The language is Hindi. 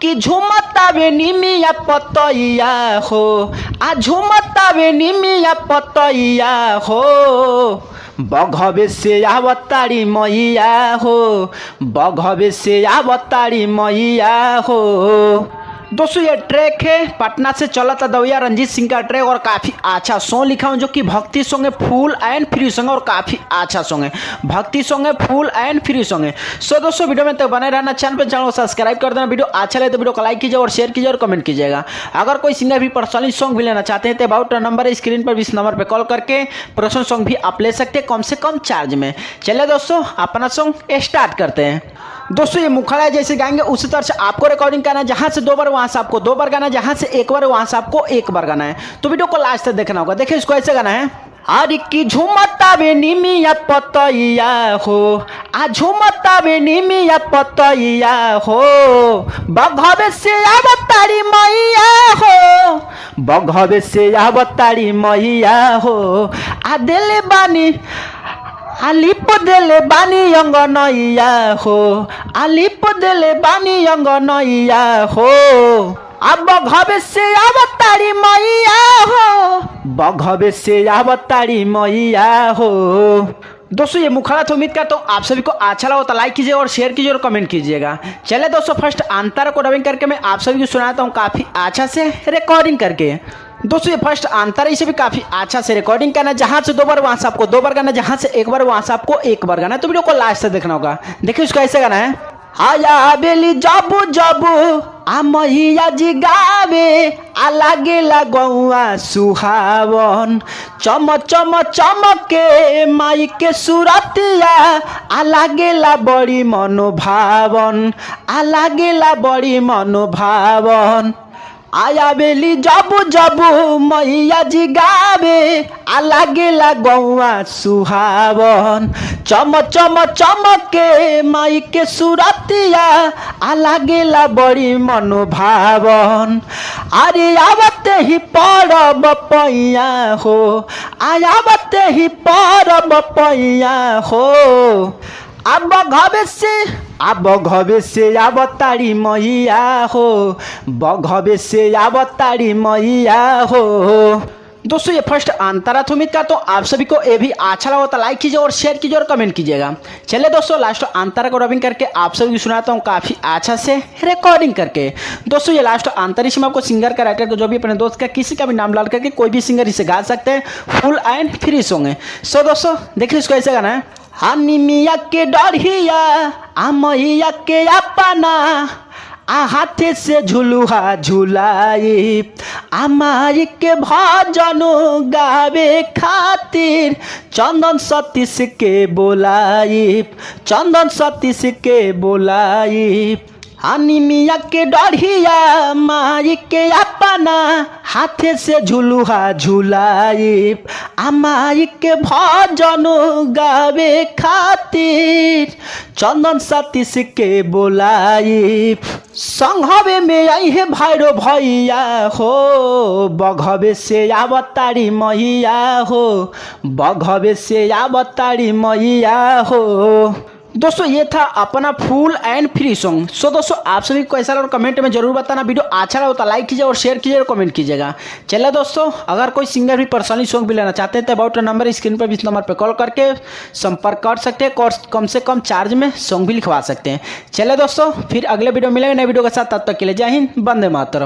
की झुमतावे निमिया पतैया हो, आ झुमतावे निमिया पतैया हो, बघवे से आवतारी मैया हो, बघवे से आवतारी मैया हो। दोस्तों ये ट्रैक है पटना से चला था दविया रंजीत सिंह का ट्रैक और काफ़ी अच्छा सॉन्ग लिखा हूँ जो कि भक्ति सॉन्ग है, फुल एंड फ्री सॉन्ग और काफ़ी अच्छा सॉन्ग है, भक्ति सॉन्ग है, फुल एंड फ्री सॉन्ग है। सो दोस्तों वीडियो में तो बने रहना, चैनल को सब्सक्राइब कर देना, वीडियो अच्छा लगे तो वीडियो को लाइक कीजिए और शेयर कीजिए और कमेंट कीजिएगा। अगर कोई सिंगर भी पर्सनली सॉन्ग भी लेना चाहते हैं तो अबाउट नंबर है स्क्रीन पर, इस नंबर पर कॉल करके पर्सनल सॉन्ग भी आप ले सकते हैं कम से कम चार्ज में। चलिए दोस्तों अपना सॉन्ग स्टार्ट करते हैं। दोस्तों ये मुखड़ा जैसे गाएंगे उसी तरह से आपको रिकॉर्डिंग करना है, जहां से 2 बार वहां से आपको 2 बार गाना है, जहां से 1 बार वहां से आपको 1 बार गाना है। तो वीडियो को लास्ट तक देखना होगा। देखिए इसको ऐसे गाना है, अरे की झुमतावे निमिया पतैया हो, आ झुमतावे निमिया पतैया हो, बघवे से आवतारी मैया हो, बघवे से आवतारी मैया हो, आ देले बानी आलिप देले बानी अंगनैया हो, आलिप देले बानी अंगनैया हो, अब बघवे से आवतारी मैया हो, बघवे से आवतारी मैया हो। दोस्तों ये मुखड़ा तो उम्मीद करता हूँ आप सभी को अच्छा लगा तो लाइक कीजिए और शेयर कीजिए और कमेंट कीजिएगा। चलिए दोस्तों फर्स्ट अंतरा को डबिंग करके मैं आप सभी को सुनाता हूँ काफ़ी अच्छा से रिकॉर्डिंग करके। दोस्तों ये फर्स्ट अंतर इसे भी काफ़ी अच्छा से रिकॉर्डिंग करना है, जहाँ से 2 बार वहाँ से आपको 2 बार गाना, जहाँ से 1 बार वहाँ से आपको 1 बार गाना है। तो वीडियो को लास्ट से देखना होगा। देखिए उसका ऐसे गाना है, आया बेली जबू जबू आ मैया जी गावे, आ लागेला गौआ सुहावन, चम चम चमके माई के सुरतिया, आ लागेला बड़ी मनोभावन, आ लागेला बड़ी मनोभावन, आया बेली जबू जबू मैया जी गावे, आ लागेला गौआ सुहावन, चम चम चमके माई के सुरतिया, आ लागेला बड़ी मनोभावन, अरे आवते ही परब पैया हो, आवते ही परब पैया हो, अब बघवे से आवतारी मैया हो, बघवे से आवतारी मैया हो। दोस्तों ये फर्स्ट अंतरा तो उम्मीद करता हूँ आप सभी को ये भी अच्छा लगा तो लाइक कीजिए और शेयर कीजिए और कमेंट कीजिएगा। चलिए दोस्तों लास्ट अंतरा को डबिंग करके आप सभी को सुनाता हूँ काफ़ी अच्छा से रिकॉर्डिंग करके। दोस्तों ये लास्ट अंतर इसमें आपको सिंगर का राइटर को जो भी अपने दोस्त का किसी का भी नाम डाल करके कोई भी सिंगर इसे गा सकते हैं, फुल एंड फ्री सॉन्ग है। सो दोस्तों देखिए इसको ऐसे गाना है, हानी मिया के डरिया आ मैया के अपना, आ हाथे से झुलुहा झुलाई, आ माई के भजन गावे खातिर, चंदन सतीश के बोलाई, चंदन सतीश के बोलाई, हानी मिया के डरिया माई के अपना, हाथे से झुलुहा झुलाई, आ माई के भजन गावे खातिर, चंदन सतीश के बोलाई, संघवे में आई है भैरो भैया हो, बघवे से आवतारी मैया हो, बघवे से आवतारी मैया हो। दोस्तों ये था अपना फुल एंड फ्री सॉन्ग। सो दोस्तों आप सभी को कैसा लगा कमेंट में जरूर बताना, वीडियो अच्छा लगा तो लाइक कीजिए और शेयर कीजिए और कमेंट कीजिएगा। चलिए दोस्तों अगर कोई सिंगर भी पर्सनली सॉन्ग भी लेना चाहते हैं तो अबाउट नंबर स्क्रीन पर 20 नंबर पर कॉल करके संपर्क कर सकते हैं, कम से कम चार्ज में सॉन्ग भी लिखवा सकते हैं। चलिए दोस्तों फिर अगले वीडियो मिलेंगे नए वीडियो के साथ, तब तक के लिए जय हिंद, वंदे मातरम।